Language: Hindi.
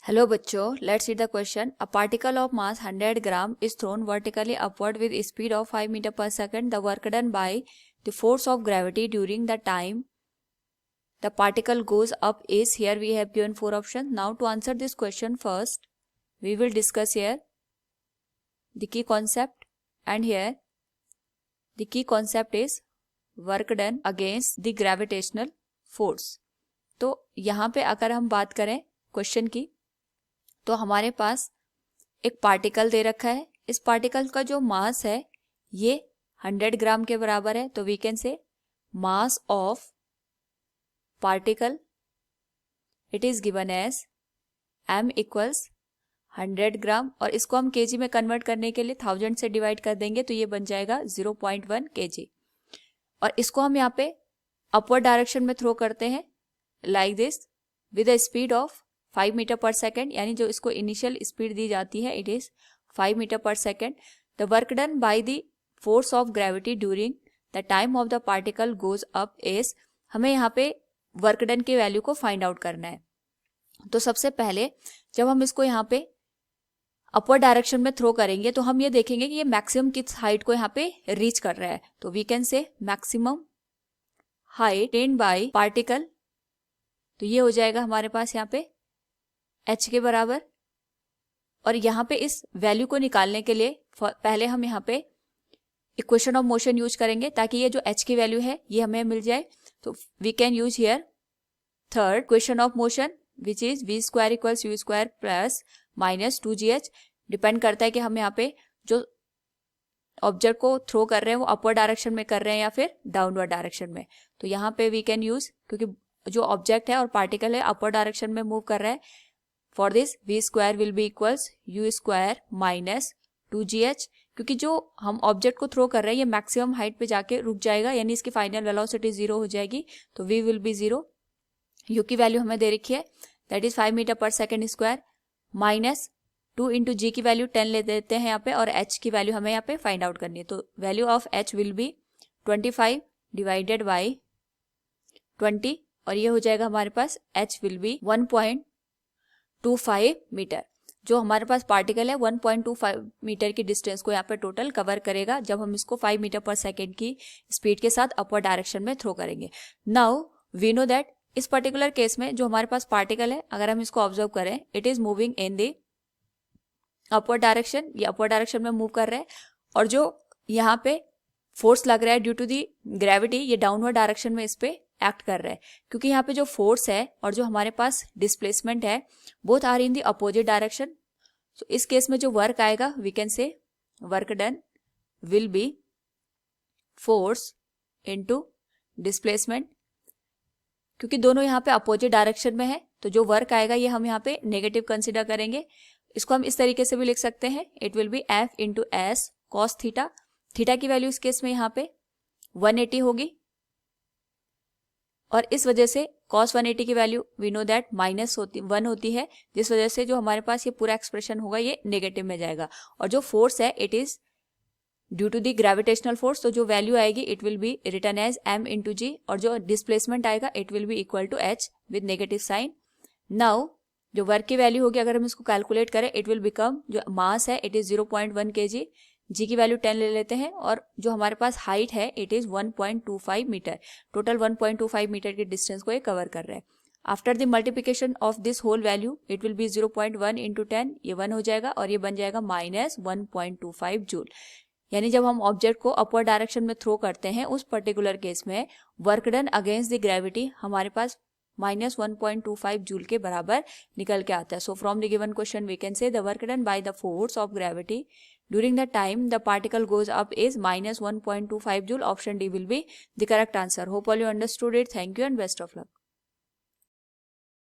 हेलो बच्चों, let's see the question. A particle of mass 100 gram is thrown vertically upward with speed of 5 metre per second. The work done by the force of gravity during the time the particle goes up is. Here we have given 4 options. Now to answer this question, first we will discuss here the key concept, and here the key concept is work done against the gravitational force. तो यहाँ पे अगर हम बात करें क्वेश्चन की, तो हमारे पास एक पार्टिकल दे रखा है. इस पार्टिकल का जो मास है ये 100 ग्राम के बराबर है. तो we can say mass of particle it is given as m equals 100 gram, और इसको हम केजी में कन्वर्ट करने के लिए 1000 से डिवाइड कर देंगे तो ये बन जाएगा 0.1 केजी. और इसको हम यहाँ पे अपवर्ड डायरेक्शन में थ्रो करते हैं like this with a speed of 5 metre per second, यानी जो इसको इनिशियल स्पीड दी जाती है it is 5 metre per second. The work done by the force of gravity during the time of the particle goes up is. हमें यहाँ पे वर्क डन की वैल्यू को फाइंड आउट करना है. तो सबसे पहले जब हम इसको यहाँ पे अपवर्ड डायरेक्शन में थ्रो करेंगे तो हम ये देखेंगे कि ये मैक्सिमम किस हाइट को यहाँ पे रीच कर रहा है. तो we can say maximum height attained by particle, तो ये हो जाएगा हमारे पास यहाँ पे h के बराबर. और यहाँ पे इस वैल्यू को निकालने के लिए पहले हम यहाँ पे इक्वेशन ऑफ मोशन यूज करेंगे ताकि ये जो h की वैल्यू है ये हमें मिल जाए. तो we can use here third equation of motion which is v square equals u square plus minus 2gh. Depend करता है कि हम यहाँ पे जो ऑब्जेक्ट को थ्रो कर रहे हैं वो अपवर्ड डायरेक्शन में कर रहे हैं या फिर डाउनवर्ड डायरेक्शन में. तो यहाँ पे वी कैन यूज, क्योंकि जो ऑब्जेक्ट है और पार्टिकल है अपवर्ड डायरेक्शन में मूव कर रहा है. For this v square will be equals u square minus 2gh. क्योंकि जो हम ऑब्जेक्ट को थ्रो कर रहे हैं ये मैक्सिमम हाइट पे जाके रुक जाएगा, यानी इसकी फाइनल वेलोसिटी 0 हो जाएगी. तो v विल बी 0. u की वैल्यू हमें दे रखी है that is 5 metre per second square minus 2 into जी की वैल्यू 10 ले देते हैं यहाँ पे, और h की वैल्यू हमें यहाँ पे फाइंड आउट करनी है. तो value of h will be 25 divided by 20, और ये हो जाएगा हमारे पास h विल बी 1.25 मीटर. जो हमारे पास पार्टिकल है 1.25 मीटर की डिस्टेंस को यहाँ पे टोटल कवर करेगा जब हम इसको 5 मीटर पर सेकेंड की स्पीड के साथ अपवर्ड डायरेक्शन में थ्रो करेंगे. नाउ वी नो दैट इस पर्टिकुलर केस में जो हमारे पास पार्टिकल है, अगर हम इसको ऑब्जर्व करें it is moving in the upward direction. ये अपवर्ड डायरेक्शन में मूव कर रहे हैं, और जो यहाँ पे फोर्स लग रहा है ड्यू टू दी ग्रेविटी ये डाउनवर्ड डायरेक्शन में इस पे एक्ट कर रहा है. क्योंकि यहाँ पे जो फोर्स है और जो हमारे पास डिस्प्लेसमेंट है both are in the opposite direction. तो इस केस में जो वर्क आएगा we can say work done will be force into displacement. क्योंकि दोनों यहाँ पे अपोजिट डायरेक्शन में है तो जो वर्क आएगा ये हम यहाँ पे नेगेटिव कंसिडर करेंगे. इसको हम इस तरीके से भी लिख सकते हैं, it will B f into S cos theta. Theta की वैल्यू इस केस में यहाँ पे 180 होगी, और इस वजह से cos 180 की वैल्यू वी नो दैट -1 होती है, जिस वजह से जो हमारे पास ये पूरा एक्सप्रेशन होगा ये नेगेटिव में जाएगा. और जो फोर्स है it is due to the gravitational force, तो जो वैल्यू आएगी it will be written as m into g, और जो डिस्प्लेसमेंट आएगा it will be equal to h with negative sign. Now जो वर्क की वैल्यू होगी अगर हम इसको कैलकुलेट करें इट विल बिकम, जो मास है इट इज 0.1 kg, जी की वैल्यू 10 ले लेते हैं, और जो हमारे पास हाइट है it is 1.25 metre. Total 1.25 metre की डिस्टेंस को ये कवर कर रहा है. After the multiplication of this whole value it will be 0.1 into 10, ये 1 हो जाएगा और ये बन जाएगा माइनस 1.25 जूल. यानी जब हम ऑब्जेक्ट को अपवर्ड डायरेक्शन में थ्रो करते हैं उस पर्टिकुलर केस में work done against the gravity हमारे पास माइनस 1.25 जूल के बराबर निकल के आता है. So from the given question we can say the work done by the force of gravity during the time the particle goes up is minus 1.25 joule. Option D will be the correct answer. Hope all you understood it. Thank you and best of luck.